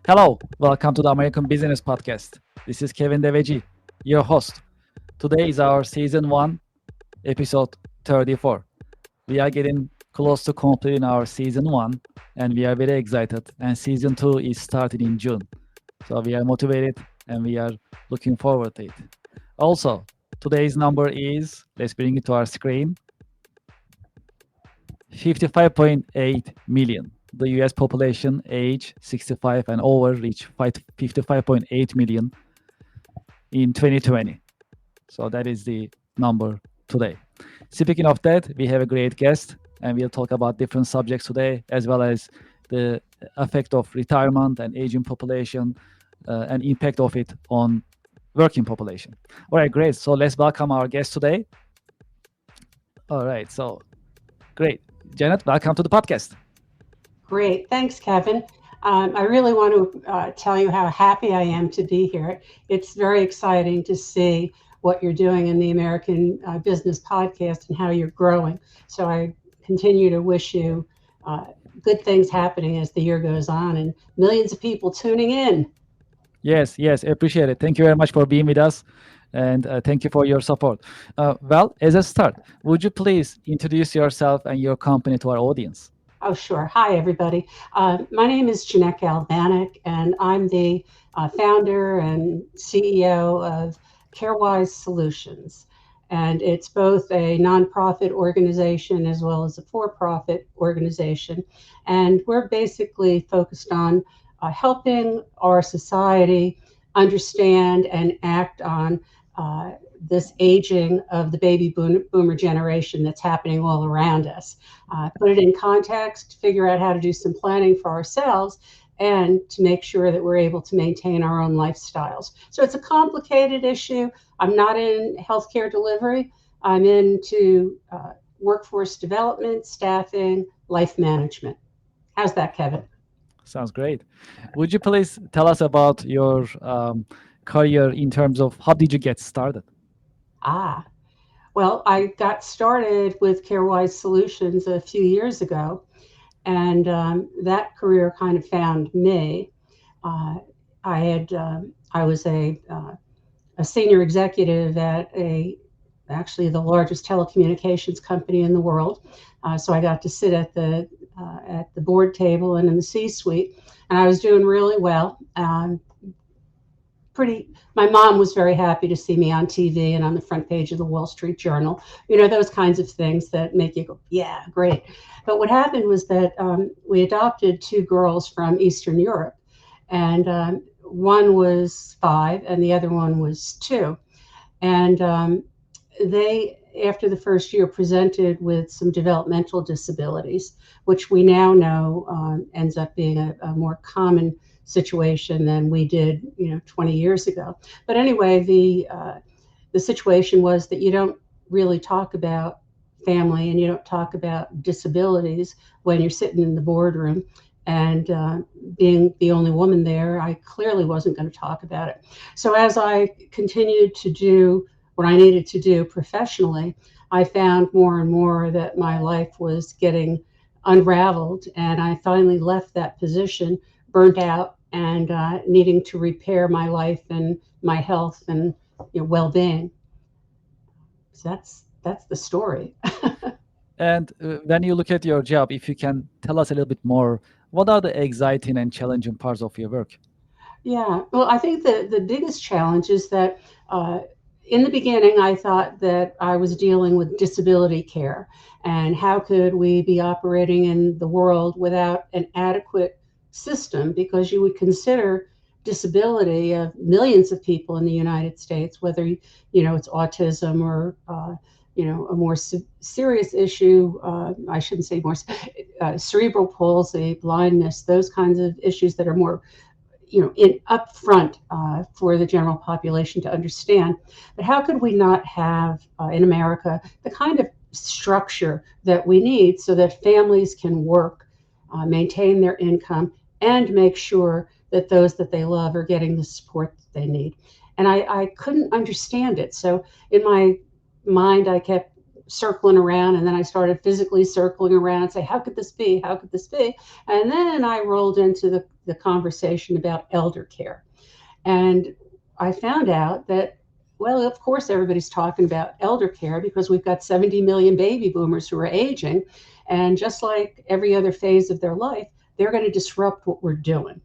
Hello, welcome to the American Business Podcast. This is Kevin Deveci, your host. Today is our season 1, episode 34. We are getting close to completing our season 1 and we are very excited. And season 2 is starting in June. So we are motivated and we are looking forward to it. Also, today's number is, let's bring it to our screen, 55.8 million. The US population age 65 and over reached 55.8 million in 2020. So that is the number today. Speaking of that, we have a great guest and we'll talk about different subjects today, as well as the effect of retirement and aging population and impact of it on working population. All right, great. So let's welcome our guest today. All right, so great. Janet, welcome to the podcast. Great. Thanks, Kevin. I really want to tell you how happy I am to be here. It's very exciting to see what you're doing in the American Business Podcast and how you're growing. So I continue to wish you good things happening as the year goes on and millions of people tuning in. Yes, appreciate it. Thank you very much for being with us, and thank you for your support. Well, as a start, would you please introduce yourself and your company to our audience? Oh, sure. Hi, everybody. My name is Jeanette Galvanic, and I'm the founder and CEO of CareWise Solutions. And it's both a nonprofit organization as well as a for-profit organization. And we're basically focused on helping our society understand and act on this aging of the baby boomer generation that's happening all around us. Put it in context, figure out how to do some planning for ourselves, and to make sure that we're able to maintain our own lifestyles. So it's a complicated issue. I'm not in healthcare delivery. I'm into workforce development, staffing, life management. How's that, Kevin? Sounds great. Would you please tell us about your career in terms of how did you get started? Ah, well, I got started with CareWise Solutions a few years ago, and that career kind of found me. I was a senior executive at actually the largest telecommunications company in the world. So I got to sit at the board table and in the C-suite, and I was doing really well. My mom was very happy to see me on TV and on the front page of the Wall Street Journal. You know, those kinds of things that make you go, yeah, great. But what happened was that we adopted two girls from Eastern Europe, and one was 5 and the other one was 2. And they, after the first year, presented with some developmental disabilities, which we now know ends up being a more common situation than we did, 20 years ago. But anyway, the situation was that you don't really talk about family and you don't talk about disabilities when you're sitting in the boardroom. And being the only woman there, I clearly wasn't going to talk about it. So as I continued to do what I needed to do professionally, I found more and more that my life was getting unraveled. And I finally left that position, burnt out, and needing to repair my life and my health and well-being. So that's the story. And when you look at your job, if you can tell us a little bit more, what are the exciting and challenging parts of your work? Yeah, well, I think the biggest challenge is that in the beginning, I thought that I was dealing with disability care and how could we be operating in the world without an adequate system, because you would consider disability of millions of people in the United States, whether it's autism or a more serious issue. I shouldn't say more cerebral palsy, blindness, those kinds of issues that are more in upfront for the general population to understand. But how could we not have in America the kind of structure that we need so that families can work, maintain their income, and make sure that those that they love are getting the support that they need? And I couldn't understand it. So in my mind, I kept circling around, and then I started physically circling around and say, how could this be? How could this be? And then I rolled into the conversation about elder care. And I found out that, well, of course, everybody's talking about elder care because we've got 70 million baby boomers who are aging. And just like every other phase of their life, they're going to disrupt what we're doing.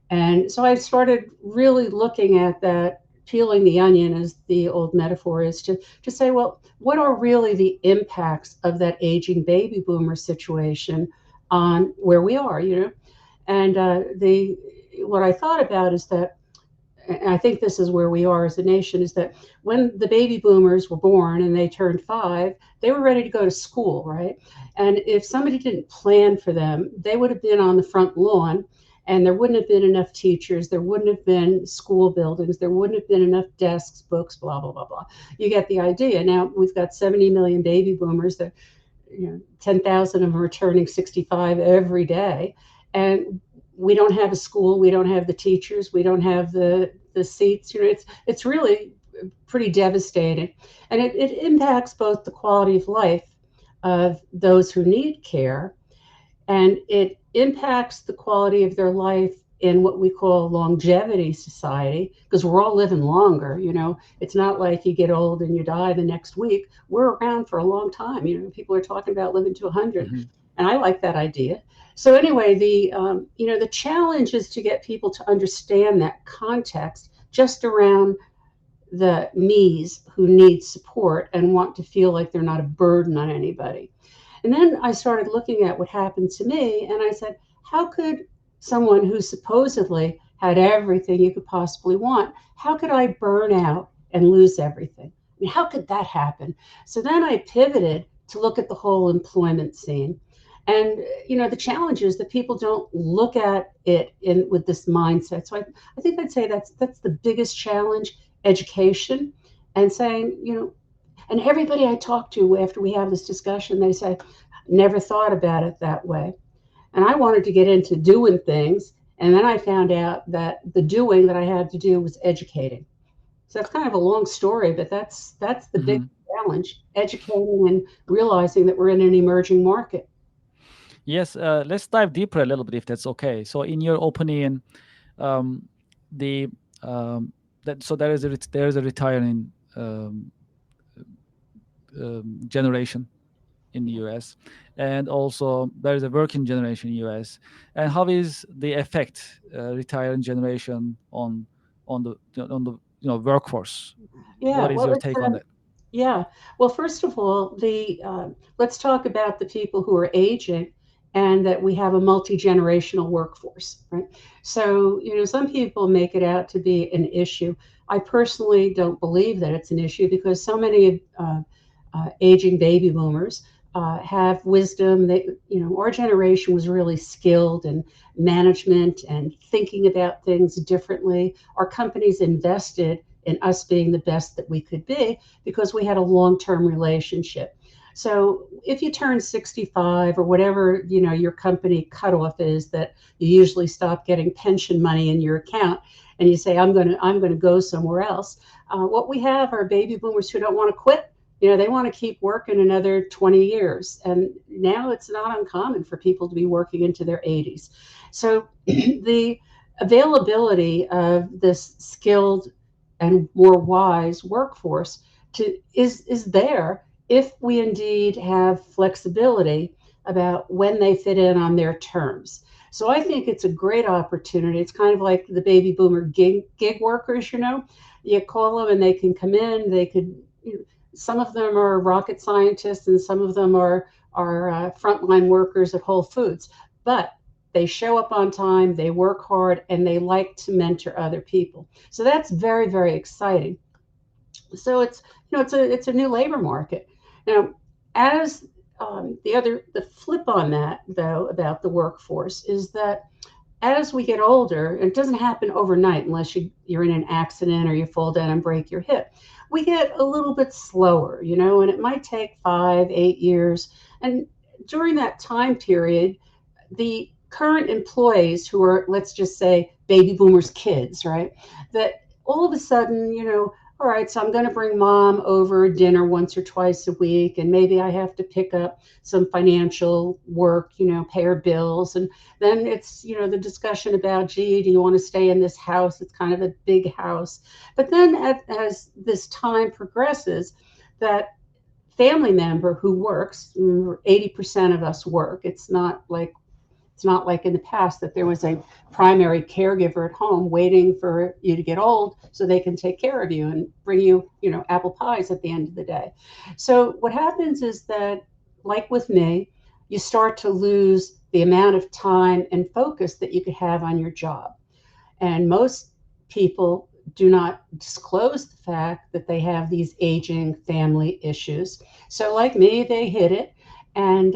And so I started really looking at that, peeling the onion, as the old metaphor is, to say, well, what are really the impacts of that aging baby boomer situation on where we are, you know? And the what I thought about is that, and I think this is where we are as a nation, is that when the baby boomers were born and they turned 5, they were ready to go to school, right? And if somebody didn't plan for them, they would have been on the front lawn, and there wouldn't have been enough teachers, there wouldn't have been school buildings, there wouldn't have been enough desks, books, blah, blah, blah, blah. You get the idea. Now we've got 70 million baby boomers that, 10,000 of them are turning 65 every day. And we don't have a school, we don't have the teachers, we don't have the seats. It's really pretty devastating. And it impacts both the quality of life of those who need care, and it impacts the quality of their life in what we call longevity society, because we're all living longer. It's not like you get old and you die the next week. We're around for a long time. People are talking about living to 100, and I like that idea. So anyway, the challenge is to get people to understand that context just around the me's who need support and want to feel like they're not a burden on anybody. And then I started looking at what happened to me, and I said, how could someone who supposedly had everything you could possibly want, how could I burn out and lose everything? I mean, how could that happen? So then I pivoted to look at the whole employment scene. And the challenge is that people don't look at it with this mindset. So I think I'd say that's the biggest challenge: education, and saying, and everybody I talk to after we have this discussion, they say, never thought about it that way. And I wanted to get into doing things, and then I found out that the doing that I had to do was educating. So that's kind of a long story, but that's the big challenge: educating and realizing that we're in an emerging market. Yes, let's dive deeper a little bit, if that's okay. So, in your opinion, there is a retiring generation in the U.S., and also there is a working generation in the U.S. And how is the effect retiring generation on the workforce? Yeah, What is well, your take on that? Yeah. Well, first of all, let's talk about the people who are aging, and that we have a multi-generational workforce, right? So, some people make it out to be an issue. I personally don't believe that it's an issue, because so many aging baby boomers have wisdom. Our generation was really skilled in management and thinking about things differently. Our companies invested in us being the best that we could be because we had a long-term relationship. So if you turn 65 or whatever, your company cutoff is, that you usually stop getting pension money in your account, and you say, I'm going to go somewhere else. What we have are baby boomers who don't want to quit. They want to keep working another 20 years. And now it's not uncommon for people to be working into their 80s. So the availability of this skilled and more wise workforce is there, if we indeed have flexibility about when they fit in on their terms. So I think it's a great opportunity. It's kind of like the baby boomer gig workers. You call them and they can come in. They could, some of them are rocket scientists, and some of them are frontline workers at Whole Foods. But they show up on time, they work hard, and they like to mentor other people. So that's very, very exciting. So it's a new labor market. Now, as the flip on that, though, about the workforce is that as we get older, and it doesn't happen overnight unless you're in an accident or you fall down and break your hip, we get a little bit slower, and it might take 5, 8 years. And during that time period, the current employees who are, let's just say, baby boomers' kids, right, that all of a sudden, all right, so I'm going to bring mom over dinner once or twice a week, and maybe I have to pick up some financial work, pay her bills. And then it's, the discussion about, gee, do you want to stay in this house? It's kind of a big house. But then as this time progresses, that family member who works, 80% of us work. It's not like in the past that there was a primary caregiver at home waiting for you to get old so they can take care of you and bring you, apple pies at the end of the day. So what happens is that, like with me, you start to lose the amount of time and focus that you could have on your job. And most people do not disclose the fact that they have these aging family issues. So, like me, they hid it. And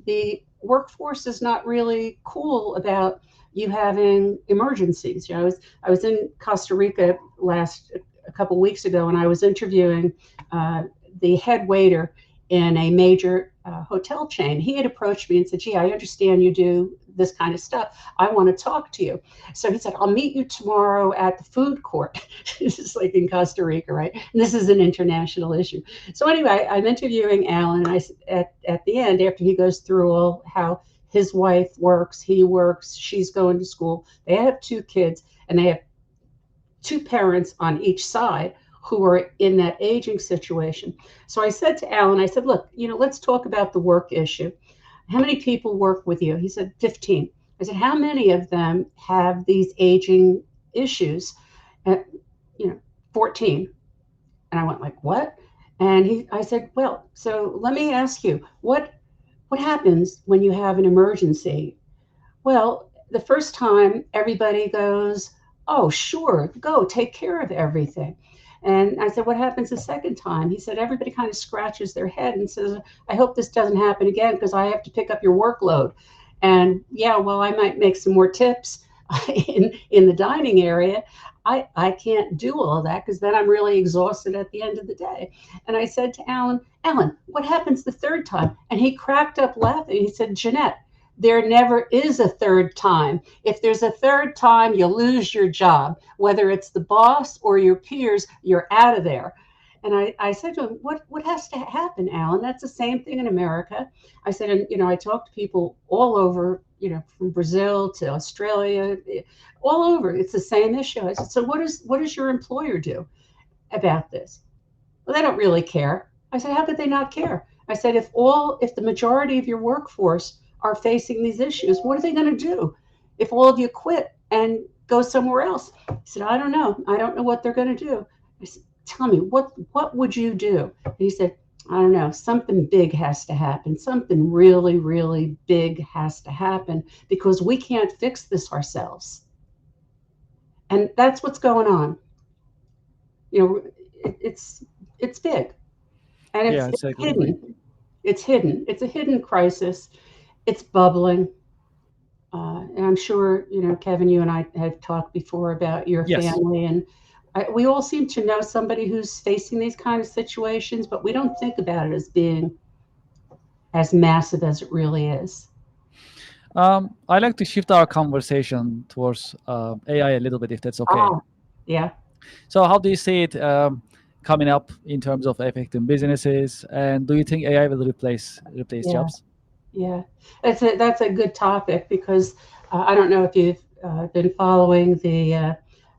the workforce is not really cool about you having emergencies. I was in Costa Rica a couple of weeks ago, and I was interviewing the head waiter in a major hotel chain. He had approached me and said, "Gee, I understand you do this kind of stuff. I want to talk to you." So he said, "I'll meet you tomorrow at the food court." This is like in Costa Rica, right? And this is an international issue. So anyway, I'm interviewing Alan, and at the end, after he goes through all how his wife works, he works, she's going to school. They have 2 kids, and they have 2 parents on each side who are in that aging situation. So I said to Alan, I said, "Look, let's talk about the work issue. How many people work with you?" He said, 15. I said, "How many of them have these aging issues?" Uh, 14. And I went like, "What?" And I said, "Well, so let me ask you, what happens when you have an emergency?" Well, the first time everybody goes, "Oh, sure, go take care of everything." And I said, "What happens the second time?" He said, "Everybody kind of scratches their head and says, I hope this doesn't happen again because I have to pick up your workload." And yeah, well, I might make some more tips in the dining area. I can't do all of that because then I'm really exhausted at the end of the day. And I said to Alan, "Alan, what happens the third time?" And he cracked up laughing. He said, "Jeanette, there never is a third time. If there's a third time, you lose your job. Whether it's the boss or your peers, you're out of there." And I said to him, what has to happen, Alan? That's the same thing in America. I said, and I talk to people all over, from Brazil to Australia, all over. It's the same issue. I said, "So what does your employer do about this?" "Well, they don't really care." I said, "How could they not care?" I said, if the majority of your workforce are facing these issues, what are they going to do if all of you quit and go somewhere else? He said, "I don't know. I don't know what they're going to do." I said, "Tell me, what would you do?" And he said, "I don't know. Something big has to happen. Something really, really big has to happen because we can't fix this ourselves." And that's what's going on. It's big, and Yeah, it's exactly. hidden. It's hidden. It's a hidden crisis. It's bubbling. And I'm sure, Kevin, you and I have talked before about your Yes. family, and we all seem to know somebody who's facing these kind of situations, but we don't think about it as being as massive as it really is. I like to shift our conversation towards AI a little bit, if that's okay. Ah, yeah. So, how do you see it coming up in terms of affecting businesses? And do you think AI will replace Yeah. jobs? Yeah, that's a good topic because I don't know if you've been following the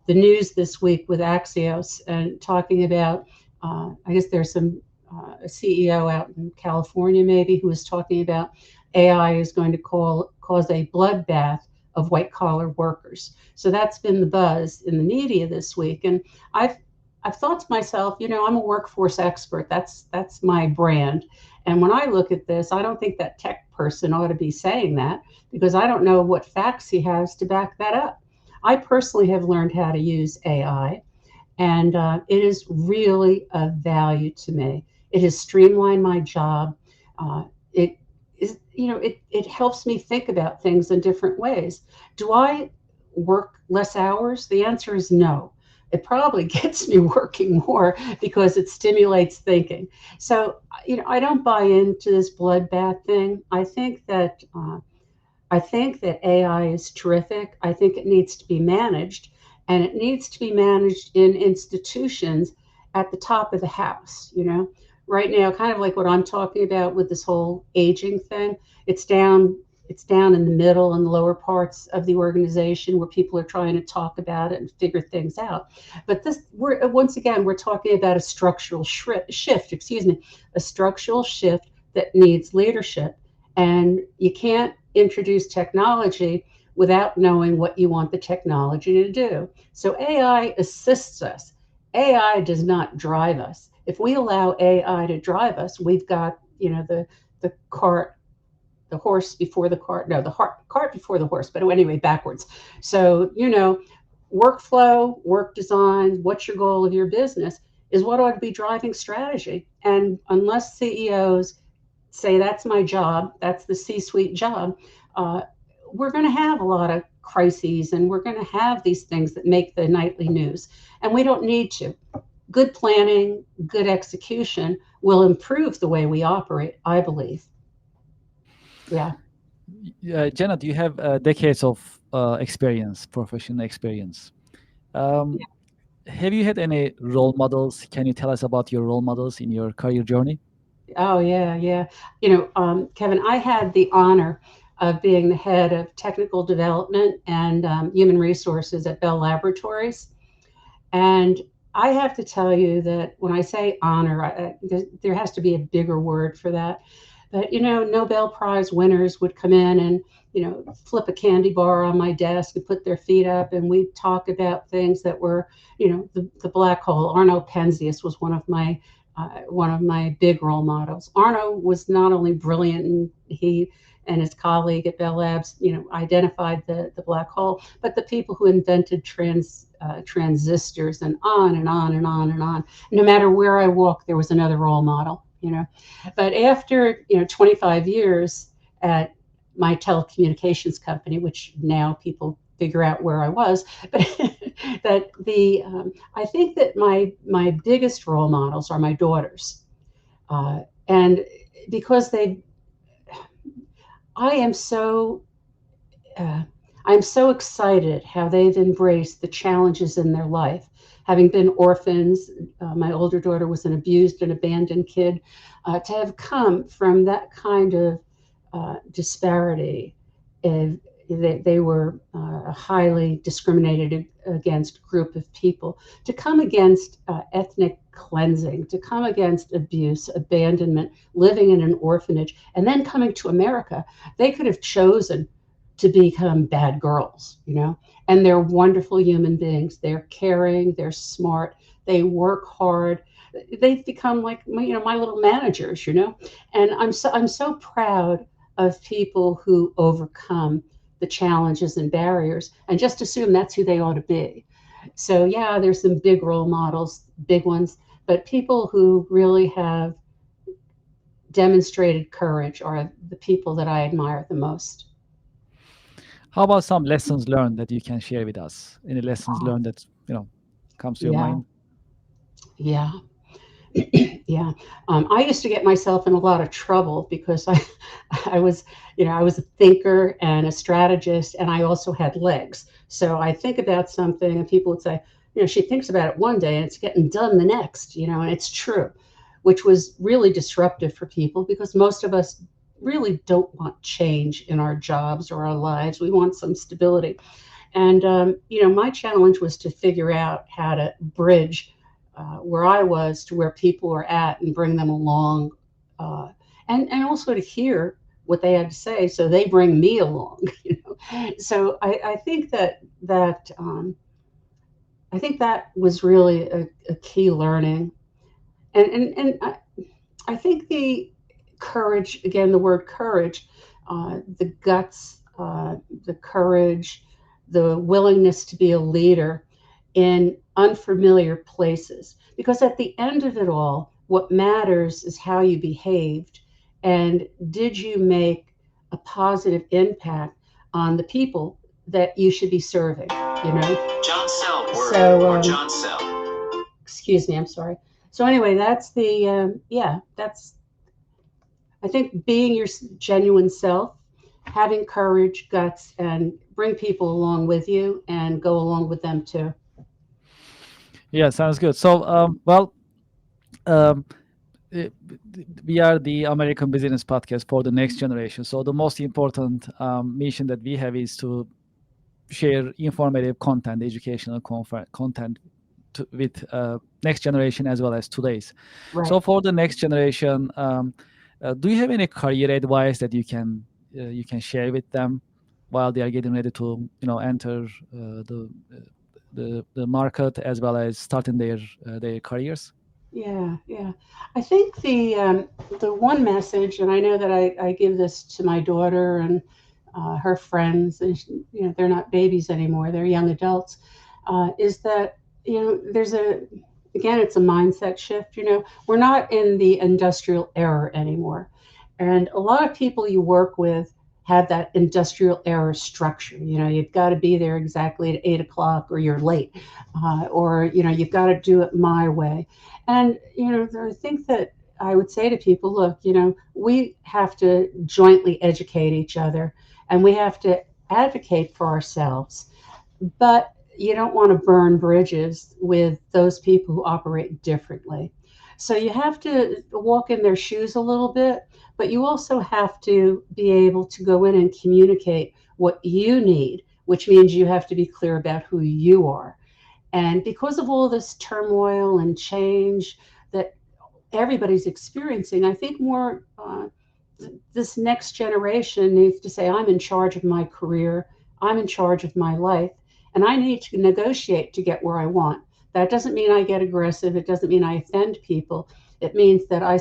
news this week with Axios and talking about. I guess there's a CEO out in California maybe who was talking about AI is going to cause a bloodbath of white collar workers. So that's been the buzz in the media this week, and I've I've thought to myself, I'm a workforce expert. That's my brand. And when I look at this, I don't think that tech person ought to be saying that because I don't know what facts he has to back that up. I personally have learned how to use AI, and it is really of value to me. It has streamlined my job. It is, it helps me think about things in different ways. Do I work less hours? The answer is no. It probably gets me working more because it stimulates thinking. So, I don't buy into this bloodbath thing. I think that AI is terrific. I think it needs to be managed, and it needs to be managed in institutions at the top of the house, you know. Right now, kind of like what I'm talking about with this whole aging thing, it's down it's down in the middle and the lower parts of the organization where people are trying to talk about it and figure things out. But this, we're once again, we're talking about a structural shift, excuse me, a structural shift that needs leadership. And you can't introduce technology without knowing what you want the technology to do. So AI assists us. AI does not drive us. If we allow AI to drive us, we've got, you know, the cart, the horse before the cart, no, the cart before the horse, but anyway, backwards. So, you know, workflow, work design, what's your goal of your business is what ought to be driving strategy. And unless CEOs say that's my job, that's the C-suite job, uh, we're going to have a lot of crises and we're going to have these things that make the nightly news. And we don't need to. Good planning, good execution will improve the way we operate, I believe. Yeah. Jenna, do you have decades of experience, professional experience? Um, have you had any role models? Can you tell us about your role models in your career journey? Oh, yeah, yeah. You know, Kevin, I had the honor of being the head of technical development and human resources at Bell Laboratories. And I have to tell you that when I say honor, there has to be a bigger word for that. But, you know, Nobel Prize winners would come in and, you know, flip a candy bar on my desk and put their feet up. And we'd talk about things that were, you know, the black hole. Arno Penzias was one of my big role models. Arno was not only brilliant, and he and his colleague at Bell Labs, you know, identified the black hole, but the people who invented transistors and on and on and on and on. No matter where I walked, there was another role model, you know. But after, you know, 25 years at my telecommunications company, which now people figure out where I was, but that I think that my biggest role models are my daughters, and because I am so uh, I'm so excited how they've embraced the challenges in their life. Having been orphans, my older daughter was an abused and abandoned kid. To have come from that kind of disparity, uh, they were a highly discriminated against group of people. To come against ethnic cleansing, to come against abuse, abandonment, living in an orphanage, and then coming to America, they could have chosen to become bad girls, you know, and they're wonderful human beings. They're caring, they're smart, they work hard. They've become like you know, my little managers, you know, and I'm so proud of people who overcome the challenges and barriers and just assume that's who they ought to be. So yeah, there's some big role models, big ones, but people who really have demonstrated courage are the people that I admire the most. How about some lessons learned that you can share with us? Any lessons Oh, learned that comes to your yeah, mind? yeah. Yeah, I used to get myself in a lot of trouble because I was, you know, I was a thinker and a strategist, and I also had legs. So I think about something, and people would say, you know, she thinks about it one day and it's getting done the next, you know, and it's true, which was really disruptive for people because most of us really don't want change in our jobs or our lives. We want some stability. And, you know, my challenge was to figure out how to bridge where I was to where people were at and bring them along, uh, and also to hear what they had to say, so they bring me along. You know, so I think I think that was really a key learning, and I think the courage again, the word courage, the guts, the courage, the willingness to be a leader in unfamiliar places. Because at the end of it all, what matters is how you behaved and did you make a positive impact on the people that you should be serving, you know? John Sell word so, or John Sell. Excuse me, I'm sorry. So anyway, that's the yeah, that's I think being your genuine self, having courage, guts, and bring people along with you and go along with them too. Yeah, sounds good. So, well, um, uh, we are the American Business Podcast for the next generation. So the most important mission that we have is to share informative content, educational content with next generation as well as today's. Right. So for the next generation, do you have any career advice that you can share with them while they are getting ready to enter the market as well as starting their careers? Yeah, yeah. I think the one message, and I know that I give this to my daughter and her friends, and they're not babies anymore; they're young adults. Is that there's again, it's a mindset shift. We're not in the industrial era anymore, and a lot of people you work with have that industrial era structure. You've got to be there exactly at 8 o'clock, or you're late, or you've got to do it my way. And I think that I would say to people, look, we have to jointly educate each other, and we have to advocate for ourselves. But you don't want to burn bridges with those people who operate differently. So you have to walk in their shoes a little bit, but you also have to be able to go in and communicate what you need, which means you have to be clear about who you are. And because of all this turmoil and change that everybody's experiencing, I think more this next generation needs to say, I'm in charge of my career, I'm in charge of my life, and I need to negotiate to get where I want. That doesn't mean I get aggressive, it doesn't mean I offend people. It means that I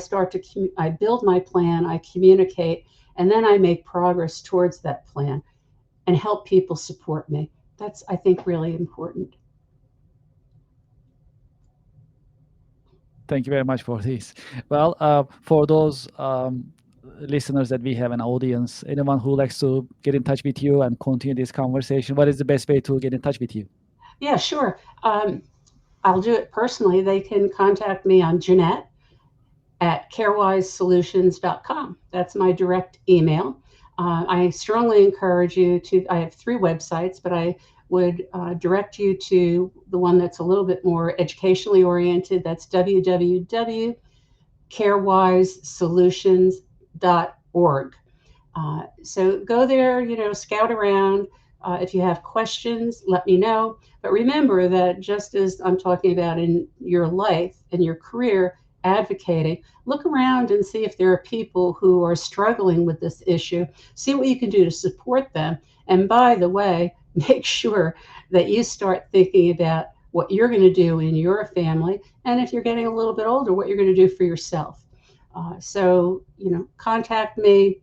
build my plan, I communicate, and then I make progress towards that plan and help people support me. That's, I think, really important. Thank you very much for this. Well, for those listeners that we have an audience, anyone who likes to get in touch with you and continue this conversation, what is the best way to get in touch with you? Yeah, sure. I'll do it personally. They can contact me on Jeanette at carewisesolutions.com. That's my direct email. I strongly encourage you I have 3 websites, but I would direct you to the one that's a little bit more educationally oriented. That's www.carewisesolutions.org. So go there, scout around. If you have questions, let me know. But remember that just as I'm talking about in your life and your career, advocating, look around and see if there are people who are struggling with this issue. See what you can do to support them. And by the way, make sure that you start thinking about what you're going to do in your family. And if you're getting a little bit older, what you're going to do for yourself. Contact me,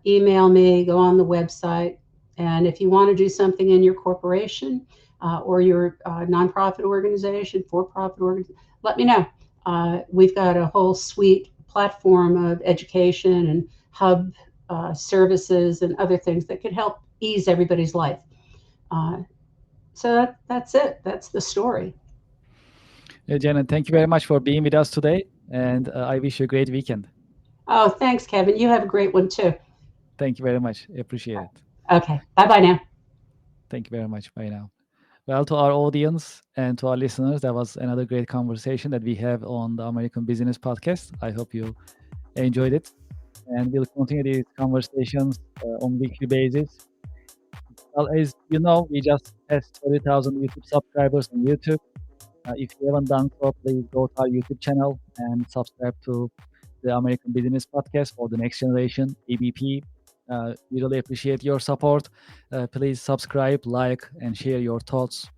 email me, go on the website. And if you want to do something in your corporation or your nonprofit organization, for-profit organization, let me know. We've got a whole suite platform of education and hub services and other things that could help ease everybody's life. So that's it. That's the story. Janet, thank you very much for being with us today, and I wish you a great weekend. Oh, thanks, Kevin. You have a great one too. Thank you very much. Appreciate it. Okay. Bye-bye now. Thank you very much. Bye now. Well, to our audience and to our listeners, that was another great conversation that we have on the American Business Podcast. I hope you enjoyed it, and we'll continue these conversations on weekly basis. Well, as you know, we just passed 30,000 YouTube subscribers on YouTube. If you haven't done so, please go to our YouTube channel and subscribe to the American Business Podcast for the next generation, ABP. We really appreciate your support. Please subscribe, like, and share your thoughts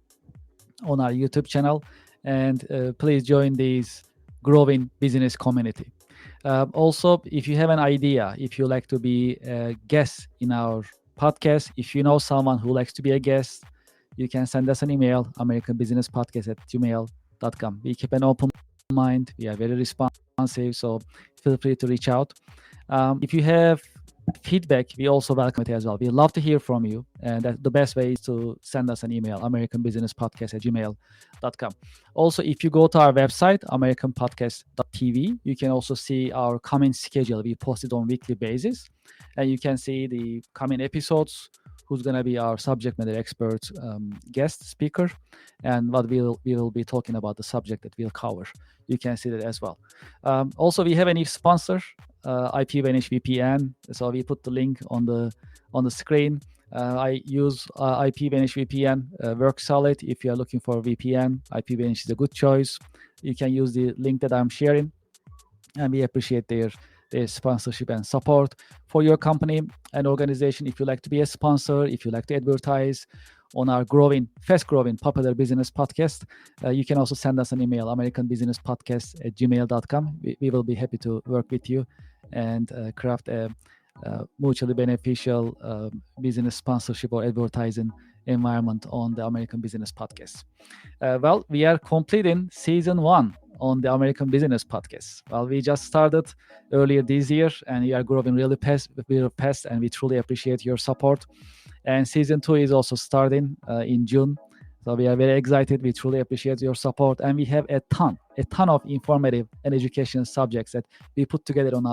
on our YouTube channel. And please join this growing business community. Also, if you have an idea, if you like to be a guest in our podcast, if you know someone who likes to be a guest, you can send us an email, americanbusinesspodcast@gmail.com. We keep an open mind. We are very responsive, so feel free to reach out. If you have feedback, we also welcome it as well. We love to hear from you, and the best way is to send us an email, americanbusinesspodcast@gmail.com. Also, if you go to our website, americanpodcast.tv, you can also see our coming schedule. We post it on weekly basis, and you can see the coming episodes, who's going to be our subject matter expert guest speaker, and what we will be talking about, the subject that we'll cover. You can see that as well. Also, we have a new sponsor, IPVanish VPN. So we put the link on the screen. I use IPVanish VPN, works solid. If you are looking for VPN, IPVanish is a good choice. You can use the link that I'm sharing, and we appreciate their sponsorship and support for your company and organization. If you like to be a sponsor, if you like to advertise on our fast-growing Popular Business Podcast, you can also send us an email, americanbusinesspodcast@gmail.com. We will be happy to work with you and craft a mutually beneficial business sponsorship or advertising environment on the American Business Podcast. Well, we are completing season 1 on the American Business Podcast. Well, we just started earlier this year, and we are growing really fast, and we truly appreciate your support. And season 2 is also starting in June. So we are very excited. We truly appreciate your support, and we have a ton of informative and educational subjects that we put together on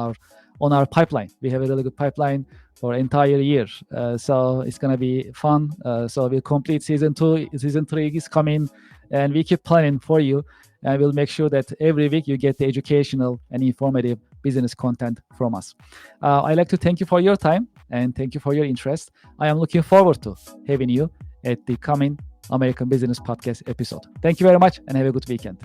our pipeline. We have a really good pipeline for entire year, so it's gonna be fun. So we'll complete season 2. Season 3 is coming, and we keep planning for you, and we'll make sure that every week you get the educational and informative business content from us. I'd like to thank you for your time and thank you for your interest. I am looking forward to having you at the coming American Business Podcast episode. Thank you very much, and have a good weekend.